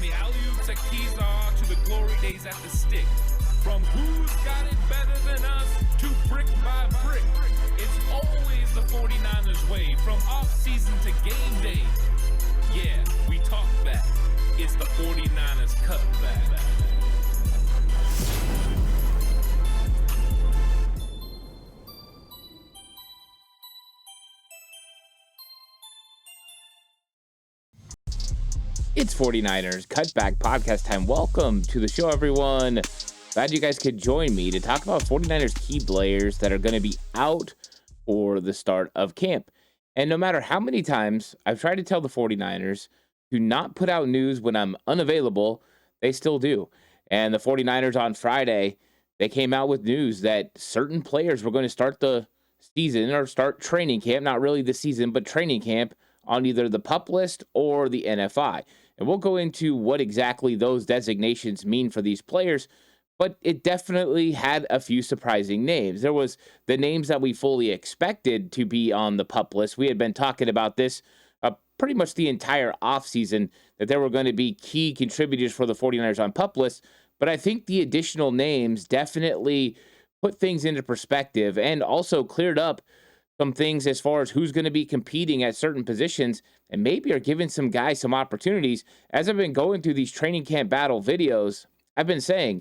From the alley-oops at Keyshaw to the glory days at the stick. From who's got it better than us to brick by brick. It's always the 49ers way. From off-season to game day. Yeah, we talk back. It's the 49ers Cutback. It's 49ers Cutback podcast time. Welcome to the show, everyone. Glad you guys could join me to talk about 49ers key players that are going to be out for the start of camp. And no matter how many times I've tried to tell the 49ers to not put out news when I'm unavailable, they still do. And the 49ers on Friday, they came out with news that certain players were going to start the season or start training camp, not really the season, but training camp on either the PUP list or the NFI. And we'll go into what exactly those designations mean for these players, but it definitely had a few surprising names. There was the names that we fully expected to be on the PUP list. We had been talking about this pretty much the entire offseason, that there were going to be key contributors for the 49ers on PUP list, but I think the additional names definitely put things into perspective and also cleared up some things as far as who's going to be competing at certain positions and maybe are giving some guys some opportunities. As I've been going through these training camp battle videos, I've been saying,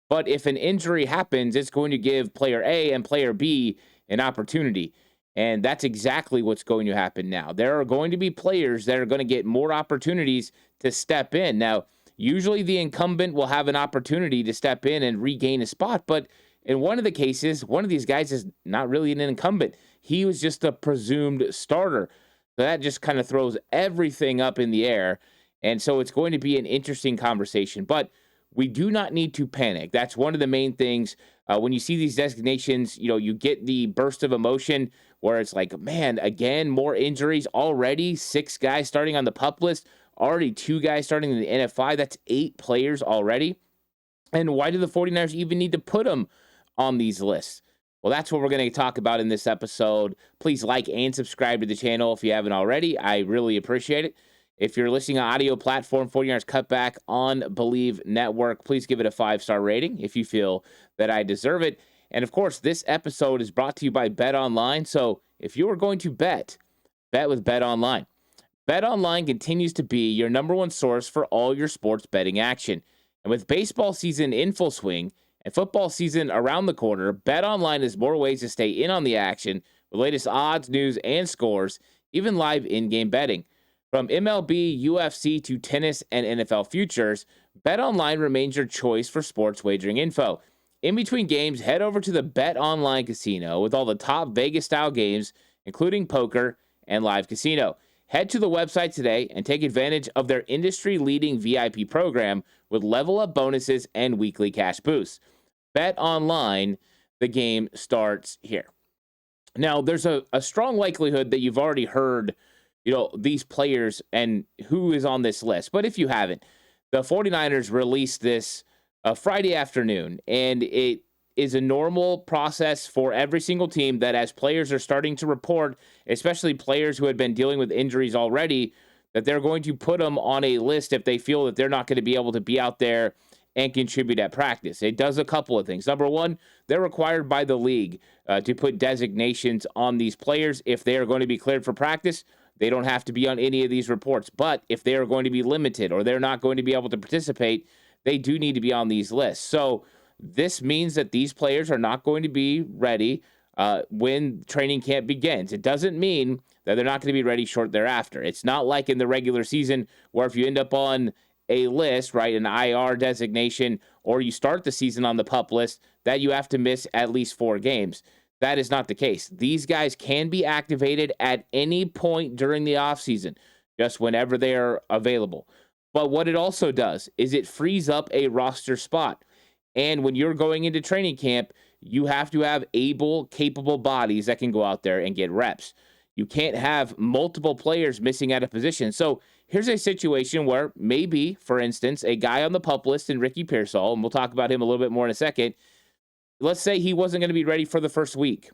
but if an injury happens, it's going to give player A and player B an opportunity. And that's exactly what's going to happen now. There are going to be players that are going to get more opportunities to step in. Now, usually the incumbent will have an opportunity to step in and regain a spot, but in one of the cases, one of these guys is not really an incumbent. He was just a presumed starter. So that just kind of throws everything up in the air. And so it's going to be an interesting conversation. But we do not need to panic. That's one of the main things. When you see these designations, you get the burst of emotion where it's like, man, again, more injuries already. 6 guys starting on the PUP list. Already 2 guys starting in the NFI. That's 8 players already. And why do the 49ers even need to put them on these lists? Well, that's what we're going to talk about in this episode. Please like and subscribe to the channel if you haven't already. I really appreciate it. If you're listening on audio platform, 49ers Cutback on Believe Network, please give it a 5-star rating if you feel that I deserve it. And of course, this episode is brought to you by Bet Online. So if you are going to bet with Bet Online. Bet Online continues to be your number one source for all your sports betting action. And with baseball season in full swing and football season around the corner, BetOnline has more ways to stay in on the action with latest odds, news, and scores, even live in-game betting. From MLB, UFC to tennis and NFL futures, BetOnline remains your choice for sports wagering info. In between games, head over to the BetOnline casino with all the top Vegas-style games, including poker and live casino. Head to the website today and take advantage of their industry-leading VIP program with level-up bonuses and weekly cash boosts. Bet Online, the game starts here. Now, there's a strong likelihood that you've already heard, these players and who is on this list. But if you haven't, the 49ers released this Friday afternoon, and it is a normal process for every single team that as players are starting to report, especially players who had been dealing with injuries already, that they're going to put them on a list if they feel that they're not going to be able to be out there and contribute at practice. It does a couple of things. Number one, they're required by the league to put designations on these players. If they are going to be cleared for practice, they don't have to be on any of these reports. But if they are going to be limited or they're not going to be able to participate, they do need to be on these lists. So this means that these players are not going to be ready when training camp begins. It doesn't mean that they're not going to be ready short thereafter. It's not like in the regular season where if you end up on a list, right, an IR designation, or you start the season on the PUP list, that you have to miss at least 4 games. That is not the case. These guys can be activated at any point during the offseason, just whenever they are available. But what it also does is it frees up a roster spot. And when you're going into training camp, you have to have able, capable bodies that can go out there and get reps. You can't have multiple players missing at a position. So here's a situation where maybe, for instance, a guy on the PUP list in Ricky Pearsall, and we'll talk about him a little bit more in a second, let's say he wasn't going to be ready for the first week.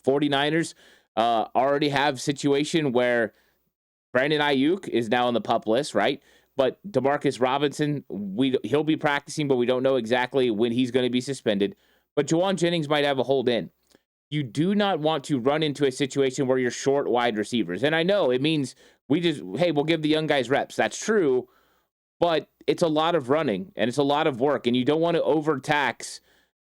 49ers already have a situation where Brandon Ayuk is now on the PUP list, right? But Demarcus Robinson, he'll be practicing, but we don't know exactly when he's going to be suspended. But Jawan Jennings might have a hold in. You do not want to run into a situation where you're short wide receivers. And I know it means we'll give the young guys reps. That's true, but it's a lot of running and it's a lot of work, and you don't want to overtax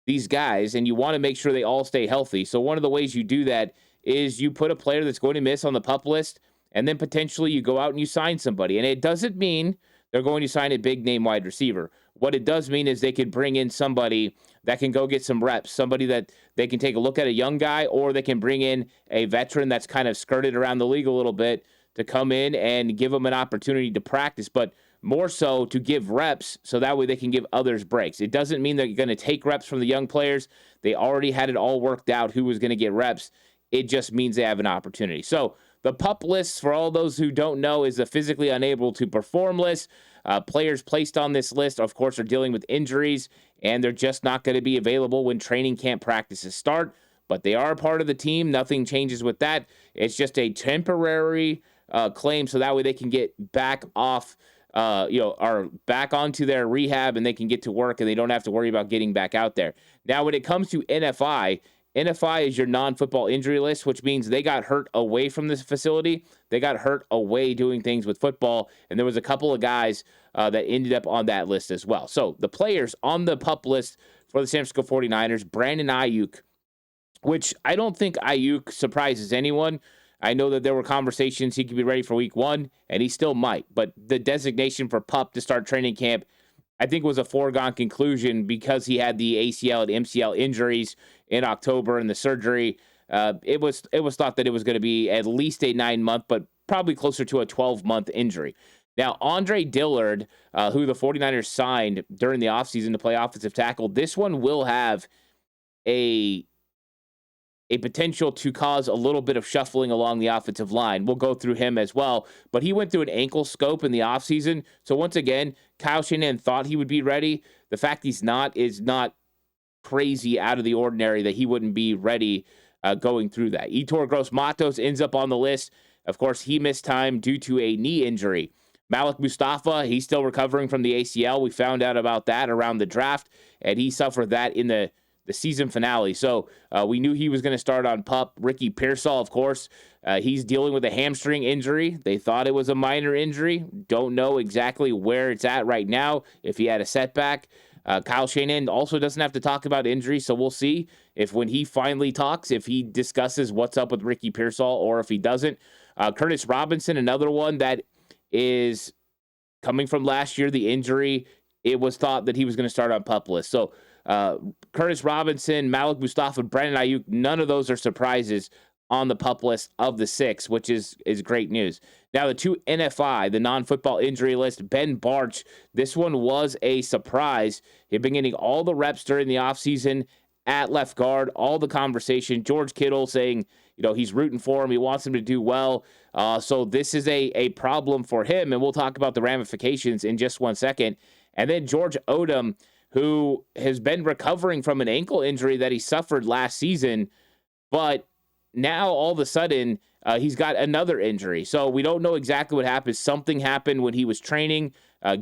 these guys, and you want to make sure they all stay healthy. So one of the ways you do that is you put a player that's going to miss on the PUP list, and then potentially you go out and you sign somebody. And it doesn't mean they're going to sign a big name wide receiver. What it does mean is they could bring in somebody that can go get some reps, somebody that they can take a look at, a young guy, or they can bring in a veteran that's kind of skirted around the league a little bit to come in and give them an opportunity to practice, but more so to give reps so that way they can give others breaks. It doesn't mean they're going to take reps from the young players. They already had it all worked out who was going to get reps. It just means they have an opportunity. So the PUP list, for all those who don't know, is a physically unable to perform list. Players placed on this list, of course, are dealing with injuries, and they're just not going to be available when training camp practices start. But they are a part of the team. Nothing changes with that. It's just a temporary claim, so that way they can get back off, are back onto their rehab, and they can get to work, and they don't have to worry about getting back out there. Now, when it comes to NFI is your non-football injury list, which means they got hurt away from this facility. They got hurt away doing things with football, and there was a couple of guys that ended up on that list as well. So the players on the PUP list for the San Francisco 49ers, Brandon Ayuk, which I don't think Ayuk surprises anyone. I know that there were conversations he could be ready for week 1, and he still might. But the designation for PUP to start training camp, I think, was a foregone conclusion because he had the ACL and MCL injuries in October and the surgery. It was thought that it was going to be at least a 9-month, but probably closer to a 12-month injury. Now, Andre Dillard, who the 49ers signed during the offseason to play offensive tackle, this one will have a potential to cause a little bit of shuffling along the offensive line. We'll go through him as well, but he went through an ankle scope in the offseason. So once again, Kyle Shanahan thought he would be ready. The fact he's not is not crazy out of the ordinary that he wouldn't be ready going through that. Yetur Gross-Matos ends up on the list. Of course, he missed time due to a knee injury. Malik Mustafa, he's still recovering from the ACL. We found out about that around the draft, and he suffered that in the season finale. So we knew he was going to start on PUP. Ricky Pearsall, of course, he's dealing with a hamstring injury. They thought it was a minor injury. Don't know exactly where it's at right now, if he had a setback. Kyle Shanahan also doesn't have to talk about injuries, so we'll see if when he finally talks, if he discusses what's up with Ricky Pearsall or if he doesn't. Curtis Robinson, another one that is coming from last year, the injury. It was thought that he was going to start on PUP list. So Curtis Robinson, Malik Mustafa, Brandon Ayuk, none of those are surprises on the PUP list of the 6, which is great news. Now, the 2 NFI, the non-football injury list, Ben Barch, this one was a surprise. He'd been getting all the reps during the offseason at left guard, all the conversation. George Kittle saying, he's rooting for him. He wants him to do well. So this is a problem for him, and we'll talk about the ramifications in just 1 second. And then George Odom, who has been recovering from an ankle injury that he suffered last season, but now all of a sudden he's got another injury. So we don't know exactly what happened. Something happened when he was training,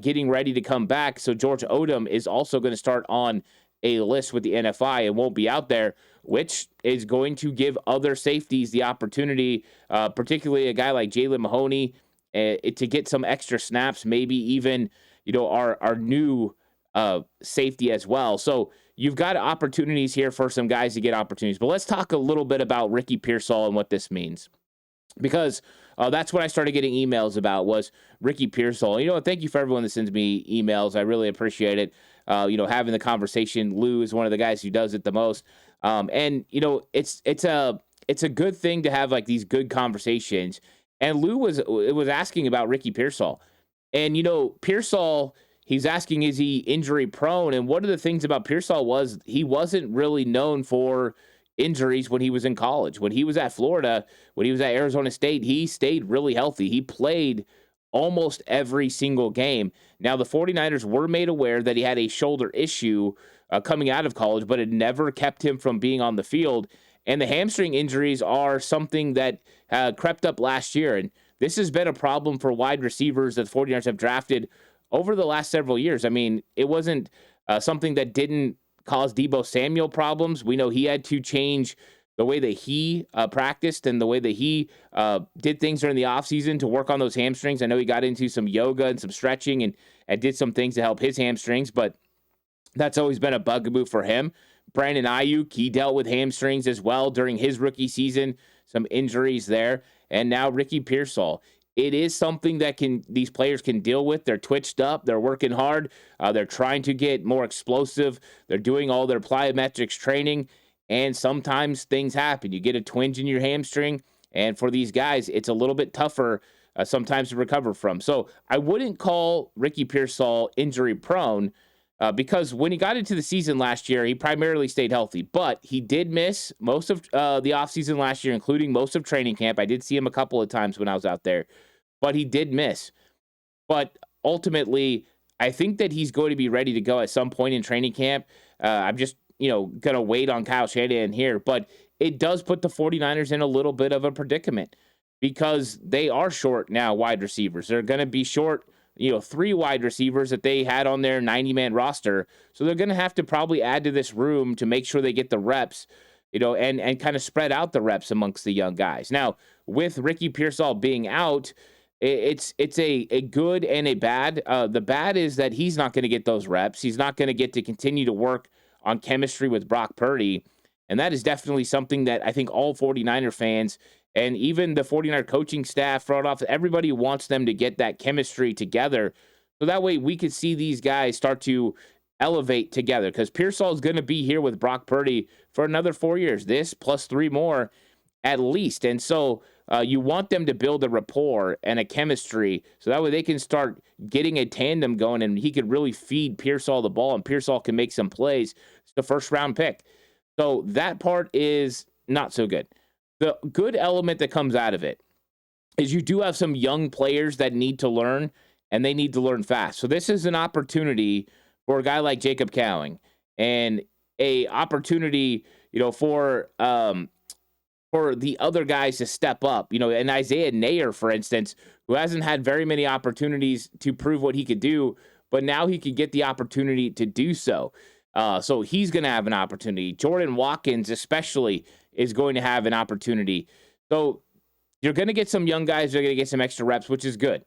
getting ready to come back. So George Odom is also going to start on a list with the NFI and won't be out there, which is going to give other safeties the opportunity, particularly a guy like Jalen Mahoney, to get some extra snaps, maybe even, our new safety as well. So you've got opportunities here for some guys to get opportunities. But let's talk a little bit about Ricky Pearsall and what this means. Because that's what I started getting emails about was Ricky Pearsall. Thank you for everyone that sends me emails. I really appreciate it. Having the conversation. Lou is one of the guys who does it the most. It's a good thing to have like these good conversations. And Lou was asking about Ricky Pearsall. And, Pearsall, he's asking, is he injury prone? And one of the things about Pearsall was he wasn't really known for injuries when he was in college. When he was at Florida, when he was at Arizona State, he stayed really healthy. He played almost every single game. Now, the 49ers were made aware that he had a shoulder issue coming out of college, but it never kept him from being on the field. And the hamstring injuries are something that crept up last year. And this has been a problem for wide receivers that the 49ers have drafted over the last several years. I mean, it wasn't something that didn't cause Deebo Samuel problems. We know he had to change the way that he practiced and the way that he did things during the offseason to work on those hamstrings. I know he got into some yoga and some stretching and did some things to help his hamstrings, but that's always been a bugaboo for him. Brandon Ayuk, he dealt with hamstrings as well during his rookie season, some injuries there. And now Ricky Pearsall. It is something that these players can deal with. They're twitched up. They're working hard. They're trying to get more explosive. They're doing all their plyometrics training. And sometimes things happen. You get a twinge in your hamstring. And for these guys, it's a little bit tougher sometimes to recover from. So I wouldn't call Ricky Pearsall injury prone. Because when he got into the season last year, he primarily stayed healthy, but he did miss most of the offseason last year, including most of training camp. I did see him a couple of times when I was out there, but he did miss. But ultimately, I think that he's going to be ready to go at some point in training camp. I'm just, going to wait on Kyle Shanahan here, but it does put the 49ers in a little bit of a predicament because they are short now wide receivers. They're going to be short 3 wide receivers that they had on their 90-man roster. So they're going to have to probably add to this room to make sure they get the reps, and kind of spread out the reps amongst the young guys. Now, with Ricky Pearsall being out, it's a good and a bad. The bad is that he's not going to get those reps. He's not going to get to continue to work on chemistry with Brock Purdy. And that is definitely something that I think all 49er fans and even the 49er coaching staff, front office, everybody wants them to get that chemistry together. So that way we could see these guys start to elevate together because Pearsall is going to be here with Brock Purdy for another 4 years, this plus 3 more at least. And so you want them to build a rapport and a chemistry so that way they can start getting a tandem going and he could really feed Pearsall the ball and Pearsall can make some plays. It's the first round pick. So that part is not so good. The good element that comes out of it is you do have some young players that need to learn, and they need to learn fast. So this is an opportunity for a guy like Jacob Cowing, and a opportunity, for the other guys to step up. And Isaiah Nayer, for instance, who hasn't had very many opportunities to prove what he could do, but now he could get the opportunity to do so. So he's going to have an opportunity. Jordan Watkins, especially, is going to have an opportunity. So you're going to get some young guys. They're going to get some extra reps, which is good.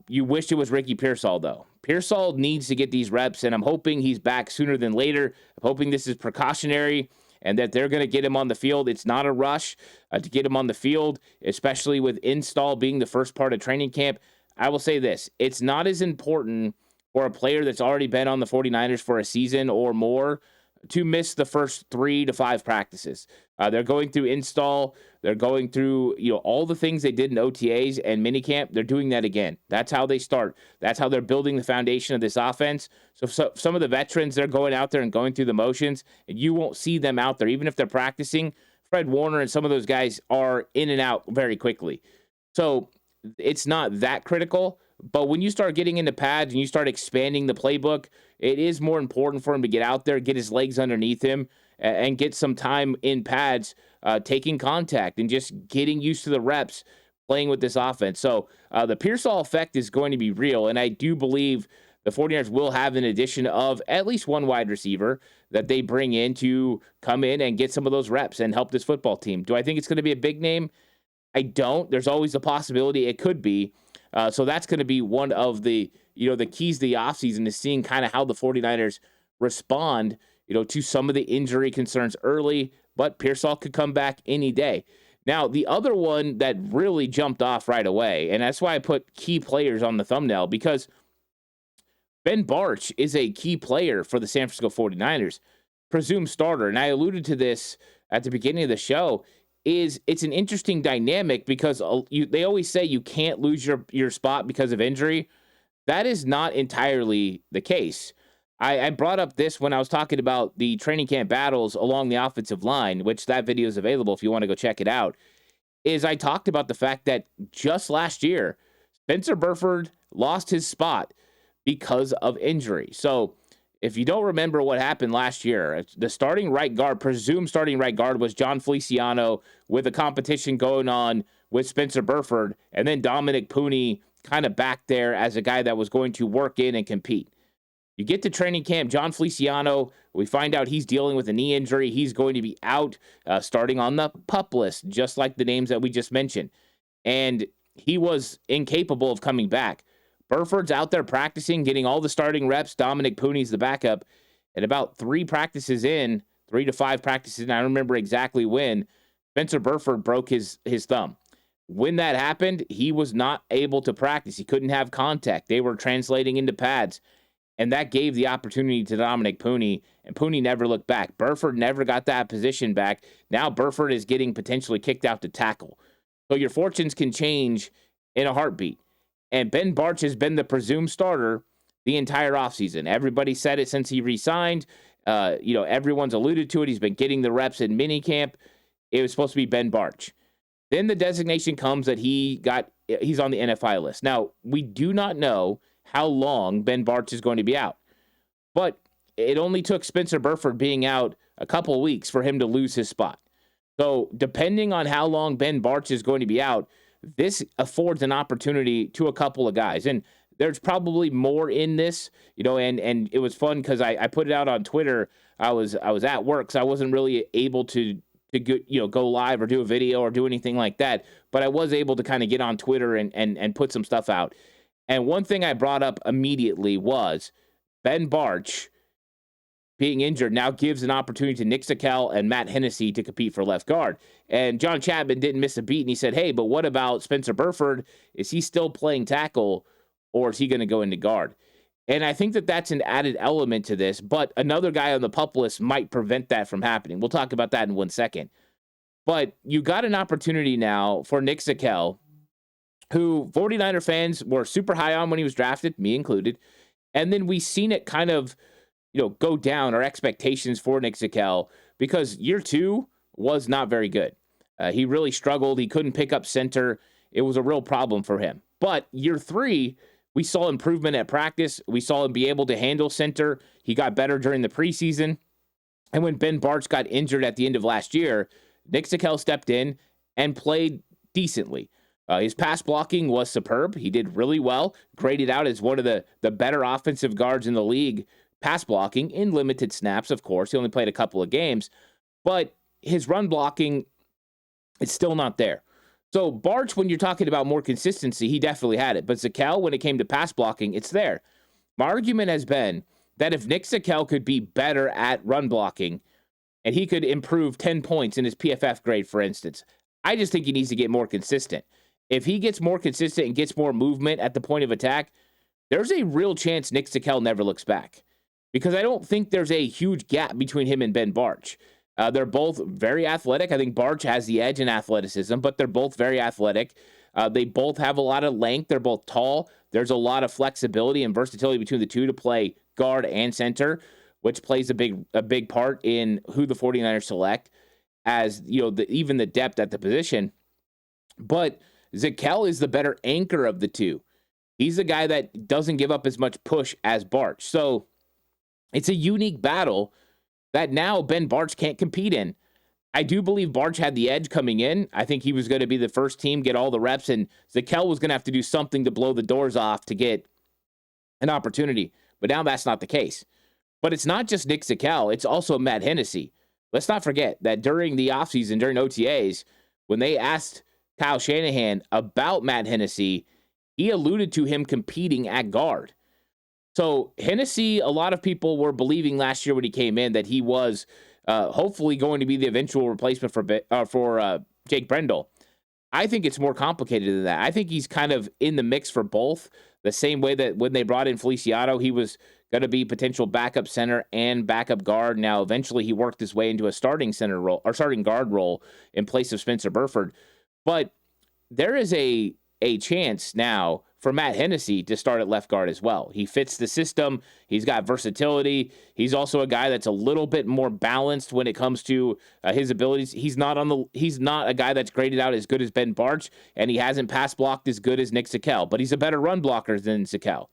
You wish it was Ricky Pearsall, though. Pearsall needs to get these reps, and I'm hoping he's back sooner than later. I'm hoping this is precautionary and that they're going to get him on the field. It's not a rush to get him on the field, especially with install being the first part of training camp. I will say this. It's not as important for a player that's already been on the 49ers for a season or more to miss the first 3 to 5 practices. They're going through install. They're going through, all the things they did in OTAs and minicamp. They're doing that again. That's how they start. That's how they're building the foundation of this offense. So some of the veterans, they're going out there and going through the motions, and you won't see them out there. Even if they're practicing, Fred Warner and some of those guys are in and out very quickly. So it's not that critical. But when you start getting into pads and you start expanding the playbook, it is more important for him to get out there, get his legs underneath him, and get some time in pads, taking contact and just getting used to the reps playing with this offense. So the Pearsall effect is going to be real, and I do believe the 49ers will have an addition of at least one wide receiver that they bring in to come in and get some of those reps and help this football team. Do I think it's going to be a big name? I don't. There's always a possibility it could be. So that's going to be one of the, the keys to the offseason is seeing kind of how the 49ers respond, to some of the injury concerns early, but Pearsall could come back any day. Now, the other one that really jumped off right away, and that's why I put key players on the thumbnail, because Ben Bartch is a key player for the San Francisco 49ers, presumed starter. And I alluded to this at the beginning of the show. It's an interesting dynamic because they always say you can't lose your spot because of injury. That is not entirely the case. I brought up this when I was talking about the training camp battles along the offensive line, which that video is available if you want to go check it out, is I talked about the fact that just last year, Spencer Burford lost his spot because of injury. So if you don't remember what happened last year, the presumed starting right guard was John Feliciano with a competition going on with Spencer Burford, and then Dominic Pooney kind of back there as a guy that was going to work in and compete. You get to training camp, John Feliciano, we find out he's dealing with a knee injury. He's going to be out starting on the PUP list, just like the names that we just mentioned. And he was incapable of coming back. Burford's out there practicing, getting all the starting reps. Dominic Pooney's the backup. And about 3 to 5 practices in, I don't remember exactly when, Spencer Burford broke his thumb. When that happened, he was not able to practice. He couldn't have contact. They were translating into pads. And that gave the opportunity to Dominic Pooney, and Pooney never looked back. Burford never got that position back. Now Burford is getting potentially kicked out to tackle. So your fortunes can change in a heartbeat. And Ben Bartch has been the presumed starter the entire offseason. Everybody said it since he re-signed. Everyone's alluded to it. He's been getting the reps in minicamp. It was supposed to be Ben Bartch. Then the designation comes that he's on the NFI list. Now, we do not know how long Ben Bartch is going to be out. But it only took Spencer Burford being out a couple of weeks for him to lose his spot. So depending on how long Ben Bartch is going to be out, this affords an opportunity to a couple of guys. And there's probably more in this, and it was fun because I put it out on Twitter. I was at work, so I wasn't really able to go live or do a video or do anything like that. But I was able to kind of get on Twitter and put some stuff out. And one thing I brought up immediately was Ben Bartch being injured now gives an opportunity to Nick Zakelj and Matt Hennessy to compete for left guard. And John Chapman didn't miss a beat, and he said, hey, but what about Spencer Burford? Is he still playing tackle, or is he going to go into guard? And I think that that's an added element to this, but another guy on the PUP list might prevent that from happening. We'll talk about that in 1 second. But you got an opportunity now for Nick Zakelj, who 49er fans were super high on when he was drafted, me included. And then we seen it kind of, go down, our expectations for Nick Zakelj, because year 2 was not very good. He really struggled. He couldn't pick up center. It was a real problem for him. But year 3, we saw improvement at practice. We saw him be able to handle center. He got better during the preseason. And when Ben Bartch got injured at the end of last year, Nick Zakelj stepped in and played decently. His pass blocking was superb. He did really well, graded out as one of the better offensive guards in the league, pass blocking in limited snaps, of course. He only played a couple of games, but his run blocking is still not there. So Bartch, when you're talking about more consistency, he definitely had it. But Zakelj, when it came to pass blocking, it's there. My argument has been that if Nick Zakelj could be better at run blocking and he could improve 10 points in his PFF grade, for instance, I just think he needs to get more consistent. If he gets more consistent and gets more movement at the point of attack, there's a real chance Nick Zakelj never looks back. Because I don't think there's a huge gap between him and Ben Bartch. They're both very athletic. I think Bartch has the edge in athleticism, but they're both very athletic. They both have a lot of length. They're both tall. There's a lot of flexibility and versatility between the two to play guard and center, which plays a big part in who the 49ers select, as even the depth at the position. But Zakelj is the better anchor of the two. He's the guy that doesn't give up as much push as Bartch. So it's a unique battle that now Ben Bartch can't compete in. I do believe Bartch had the edge coming in. I think he was going to be the first team, get all the reps, and Zakelj was going to have to do something to blow the doors off to get an opportunity. But now that's not the case. But it's not just Nick Zakelj, it's also Matt Hennessy. Let's not forget that during the offseason, during OTAs, when they asked Kyle Shanahan about Matt Hennessy, he alluded to him competing at guard. So Hennessy, a lot of people were believing last year when he came in that he was hopefully going to be the eventual replacement for Jake Brendel. I think it's more complicated than that. I think he's kind of in the mix for both, the same way that when they brought in Feliciano, he was going to be potential backup center and backup guard. Now, eventually he worked his way into a starting center role or starting guard role in place of Spencer Burford. But there is a chance now for Matt Hennessy to start at left guard as well. He fits the system. He's got versatility. He's also a guy that's a little bit more balanced when it comes to his abilities. He's not a guy that's graded out as good as Ben Bartch, and he hasn't pass blocked as good as Nick Zakelj, but he's a better run blocker than Zakelj.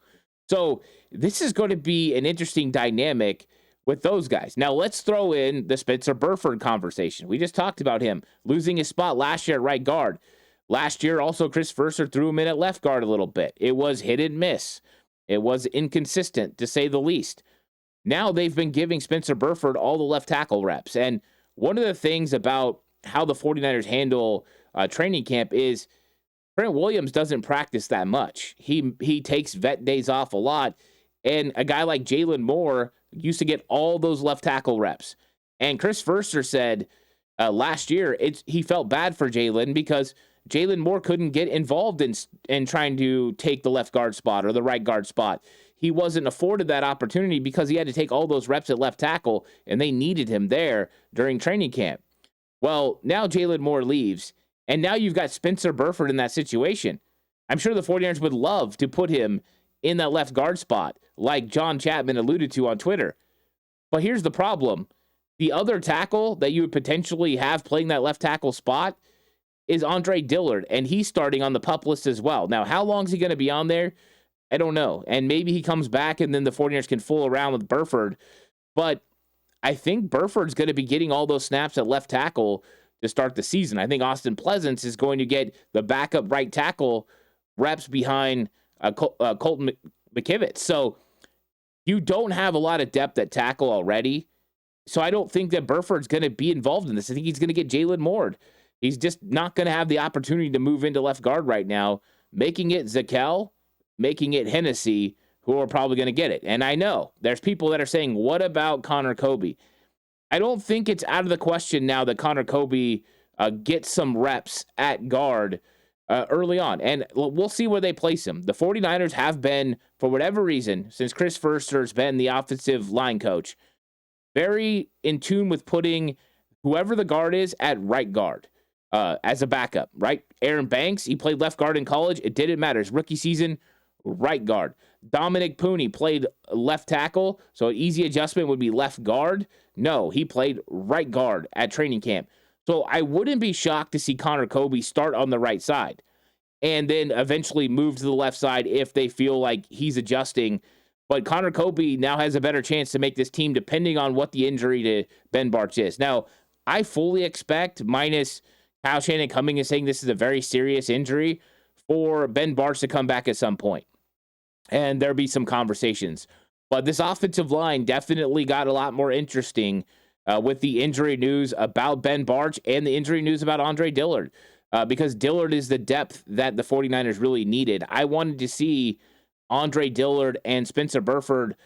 So this is going to be an interesting dynamic with those guys. Now let's throw in the Spencer Burford conversation. We just talked about him losing his spot last year at right guard. Last year, also, Chris Verser threw him in at left guard a little bit. It was hit and miss. It was inconsistent, to say the least. Now they've been giving Spencer Burford all the left tackle reps. And one of the things about how the 49ers handle training camp is Trent Williams doesn't practice that much. He takes vet days off a lot. And a guy like Jalen Moore used to get all those left tackle reps. And Chris Verser said last year he felt bad for Jalen because Jalen Moore couldn't get involved in trying to take the left guard spot or the right guard spot. He wasn't afforded that opportunity because he had to take all those reps at left tackle, and they needed him there during training camp. Well, now Jalen Moore leaves, and now you've got Spencer Burford in that situation. I'm sure the 49ers would love to put him in that left guard spot, like John Chapman alluded to on Twitter. But here's the problem. The other tackle that you would potentially have playing that left tackle spot is Andre Dillard, and he's starting on the PUP list as well. Now, how long is he going to be on there? I don't know. And maybe he comes back and then the 49ers can fool around with Burford. But I think Burford's going to be getting all those snaps at left tackle to start the season. I think Austin Pleasance is going to get the backup right tackle reps behind Colton McKivitz. So you don't have a lot of depth at tackle already. So I don't think that Burford's going to be involved in this. I think he's going to get Jalen Moore. He's just not going to have the opportunity to move into left guard right now, making it Zakel, making it Hennessy, who are probably going to get it. And I know there's people that are saying, what about Connor Kobe? I don't think it's out of the question now that Connor Kobe gets some reps at guard early on. And we'll see where they place him. The 49ers have been, for whatever reason, since Chris Verser's been the offensive line coach, very in tune with putting whoever the guard is at right guard. As a backup, right? Aaron Banks, he played left guard in college. It didn't matter. His rookie season, right guard. Dominic Pooney played left tackle, so an easy adjustment would be left guard. No, he played right guard at training camp. So I wouldn't be shocked to see Connor Kobe start on the right side and then eventually move to the left side if they feel like he's adjusting. But Connor Kobe now has a better chance to make this team depending on what the injury to Ben Barch is. Now, I fully expect, minus Kyle Shanahan coming and saying this is a very serious injury, for Ben Barch to come back at some point. And there'll be some conversations. But this offensive line definitely got a lot more interesting with the injury news about Ben Barch and the injury news about Andre Dillard. Because Dillard is the depth that the 49ers really needed. I wanted to see Andre Dillard and Spencer Burford,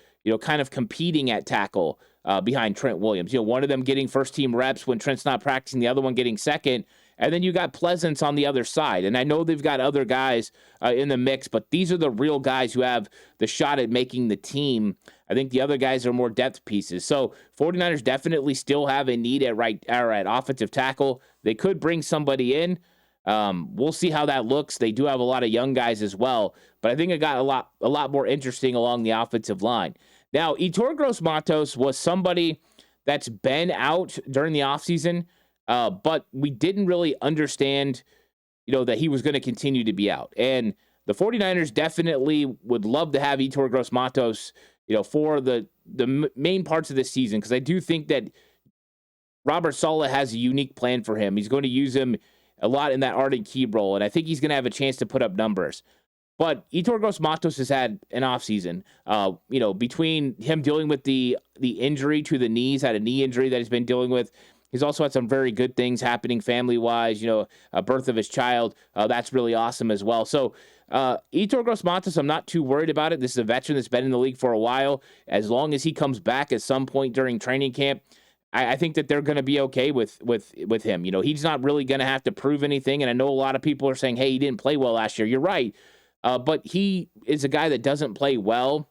kind of competing at tackle behind Trent Williams. One of them getting first team reps when Trent's not practicing, the other one getting second. And then you got Pleasance on the other side. And I know they've got other guys in the mix, but these are the real guys who have the shot at making the team. I think the other guys are more depth pieces. So 49ers definitely still have a need at right or at offensive tackle. They could bring somebody in. We'll see how that looks. They do have a lot of young guys as well, but I think it got a lot more interesting along the offensive line. Now, Yetur Gross-Matos was somebody that's been out during the offseason, but we didn't really understand, that he was going to continue to be out. And the 49ers definitely would love to have Yetur Gross-Matos, for the main parts of this season, because I do think that Robert Saleh has a unique plan for him. He's going to use him a lot in that Arden Key role, and I think he's going to have a chance to put up numbers. But Yetur Gross-Matos has had an offseason, between him dealing with the injury to the knees, had a knee injury that he's been dealing with. He's also had some very good things happening family-wise, a birth of his child. That's really awesome as well. So Yetur Gross-Matos, I'm not too worried about it. This is a veteran that's been in the league for a while. As long as he comes back at some point during training camp, I think that they're going to be okay with him. He's not really going to have to prove anything. And I know a lot of people are saying, hey, he didn't play well last year. You're right. But he is a guy that doesn't play well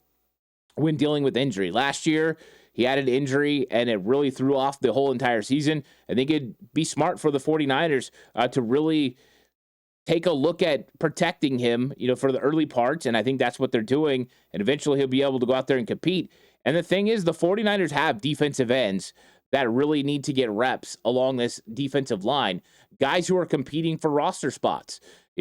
when dealing with injury. Last year, he had an injury, and it really threw off the whole entire season. I think it'd be smart for the 49ers to really take a look at protecting him, for the early parts, and I think that's what they're doing, and eventually he'll be able to go out there and compete. And the thing is, the 49ers have defensive ends that really need to get reps along this defensive line, guys who are competing for roster spots.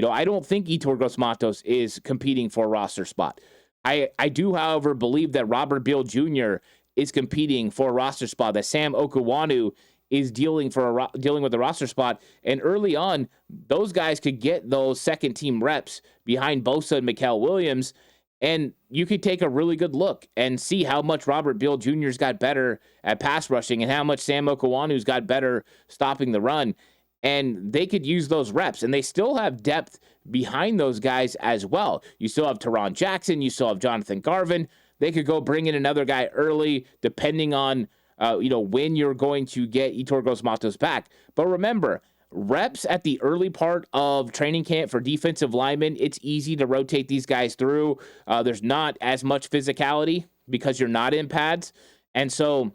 I don't think Yetur Gross-Matos is competing for a roster spot. I do, however, believe that Robert Beal Jr. is competing for a roster spot, that Sam Okuwanu is dealing with the roster spot. And early on, those guys could get those second team reps behind Bosa and Mikael Williams. And you could take a really good look and see how much Robert Beal Jr.'s got better at pass rushing and how much Sam Okawanu's got better stopping the run. And they could use those reps, and they still have depth behind those guys as well. You still have Teron Jackson. You still have Jonathan Garvin. They could go bring in another guy early, depending on when you're going to get Yetur Gross-Matos back. But remember, reps at the early part of training camp for defensive linemen, it's easy to rotate these guys through. There's not as much physicality because you're not in pads. And so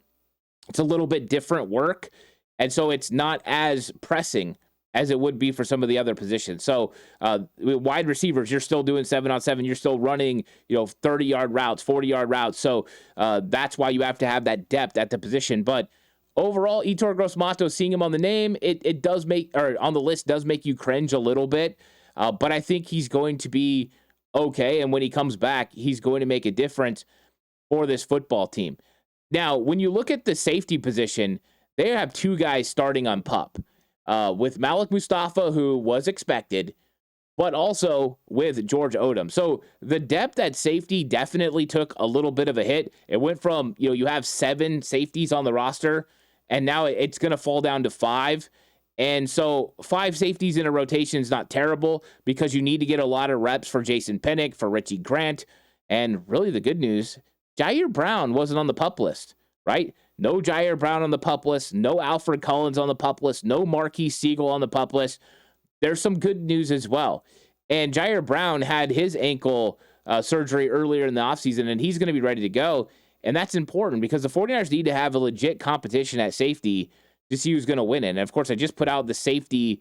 it's a little bit different work. And so it's not as pressing as it would be for some of the other positions. So wide receivers, you're still doing 7-on-7. You're still running, 30-yard routes, 40-yard routes. So that's why you have to have that depth at the position. But overall, Yetur Gross-Matos, seeing him on the name, it does make, or on the list, does make you cringe a little bit. But I think he's going to be okay. And when he comes back, he's going to make a difference for this football team. Now, when you look at the safety position, they have two guys starting on PUP, with Malik Mustafa, who was expected, but also with George Odom. So the depth at safety definitely took a little bit of a hit. It went from, you have 7 safeties on the roster, and now it's going to fall down to 5. And so 5 safeties in a rotation is not terrible because you need to get a lot of reps for Jason Pennick, for Richie Grant. And really the good news, Jair Brown wasn't on the PUP list, right? No Jair Brown on the PUP list, no Alfred Collins on the PUP list, no Marquise Siegel on the PUP list. There's some good news as well. And Jair Brown had his ankle surgery earlier in the offseason, and he's going to be ready to go. And that's important because the 49ers need to have a legit competition at safety to see who's going to win it. And, of course, I just put out the safety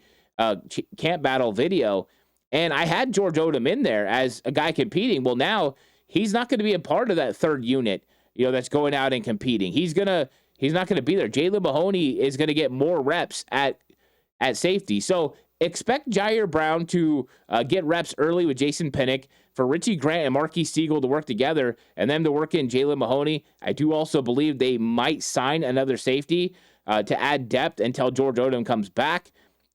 camp battle video, and I had George Odom in there as a guy competing. Well, now he's not going to be a part of that third unit, that's going out and competing. He's not going to be there. Jalen Mahoney is going to get more reps at safety. So expect Jair Brown to get reps early with Jason Pennick, for Richie Grant and Marquise Siegel to work together, and them to work in Jalen Mahoney. I do also believe they might sign another safety to add depth until George Odom comes back.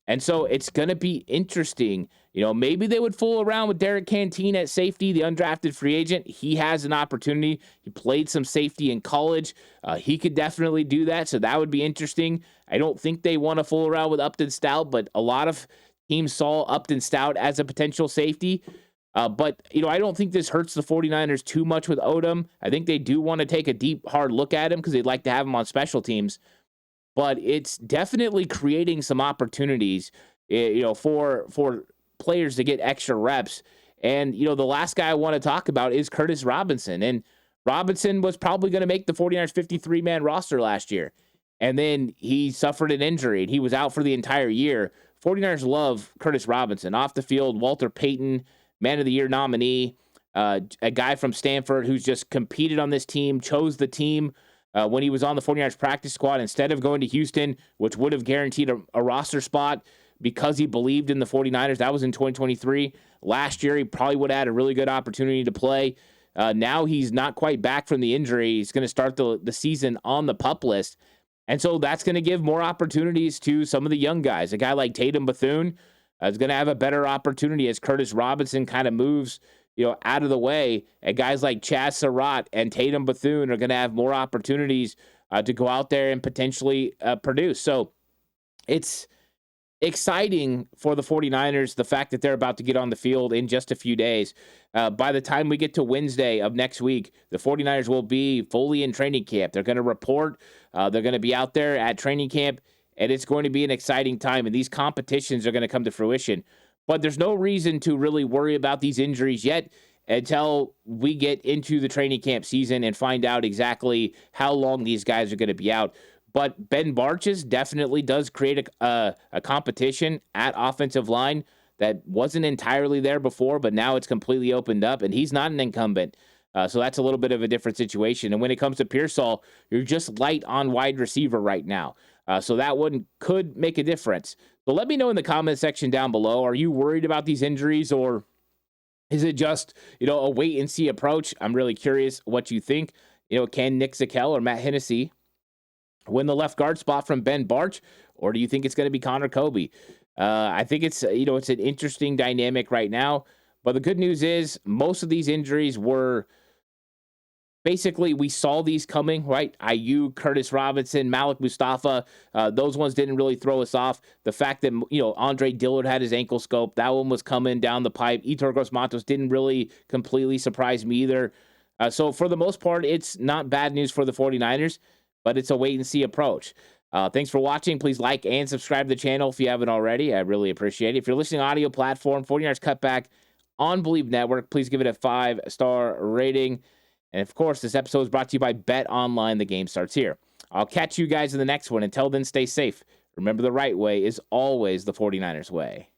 And so it's going to be interesting. Maybe they would fool around with Derek Canteen at safety, the undrafted free agent. He has an opportunity. He played some safety in college. He could definitely do that, so that would be interesting. I don't think they want to fool around with Upton Stout, but a lot of teams saw Upton Stout as a potential safety. But I don't think this hurts the 49ers too much with Odom. I think they do want to take a deep, hard look at him because they'd like to have him on special teams. But it's definitely creating some opportunities, for players to get extra reps. And, the last guy I want to talk about is Curtis Robinson. And Robinson was probably going to make the 49ers 53-man roster last year. And then he suffered an injury, and he was out for the entire year. 49ers love Curtis Robinson. Off the field, Walter Payton, Man of the Year nominee, a guy from Stanford who's just competed on this team, chose the team when he was on the 49ers practice squad instead of going to Houston, which would have guaranteed a roster spot because he believed in the 49ers. That was in 2023. Last year, he probably would have had a really good opportunity to play. Now he's not quite back from the injury. He's going to start the season on the PUP list. And so that's going to give more opportunities to some of the young guys. A guy like Tatum Bethune is going to have a better opportunity as Curtis Robinson kind of moves out of the way. And guys like Chaz Surratt and Tatum Bethune are going to have more opportunities to go out there and potentially produce. So it's exciting for the 49ers, the fact that they're about to get on the field in just a few days. By the time we get to Wednesday of next week, the 49ers will be fully in training camp. They're going to report. They're going to be out there at training camp, and it's going to be an exciting time. And these competitions are going to come to fruition. But there's no reason to really worry about these injuries yet until we get into the training camp season and find out exactly how long these guys are going to be out. But Ben Bartches definitely does create a competition at offensive line that wasn't entirely there before, but now it's completely opened up, and he's not an incumbent. So that's a little bit of a different situation. And when it comes to Pearsall, you're just light on wide receiver right now. So that one could make a difference. But let me know in the comment section down below, are you worried about these injuries, or is it just, a wait and see approach? I'm really curious what you think. Can Nick Zakel or Matt Hennessy win the left guard spot from Ben Barch, or do you think it's going to be Connor Kobe? I think it's it's an interesting dynamic right now. But the good news is most of these injuries were basically, we saw these coming, right? Ayuk, Curtis Robinson, Malik Mustafa, those ones didn't really throw us off. The fact that, Andre Dillard had his ankle scope, that one was coming down the pipe. Yetur Gross-Matos didn't really completely surprise me either. So for the most part, it's not bad news for the 49ers, but it's a wait-and-see approach. Thanks for watching. Please like and subscribe to the channel if you haven't already. I really appreciate it. If you're listening to audio platform, 49ers Cutback on Believe Network, please give it a 5-star rating. And, of course, this episode is brought to you by Bet Online. The game starts here. I'll catch you guys in the next one. Until then, stay safe. Remember, the right way is always the 49ers way.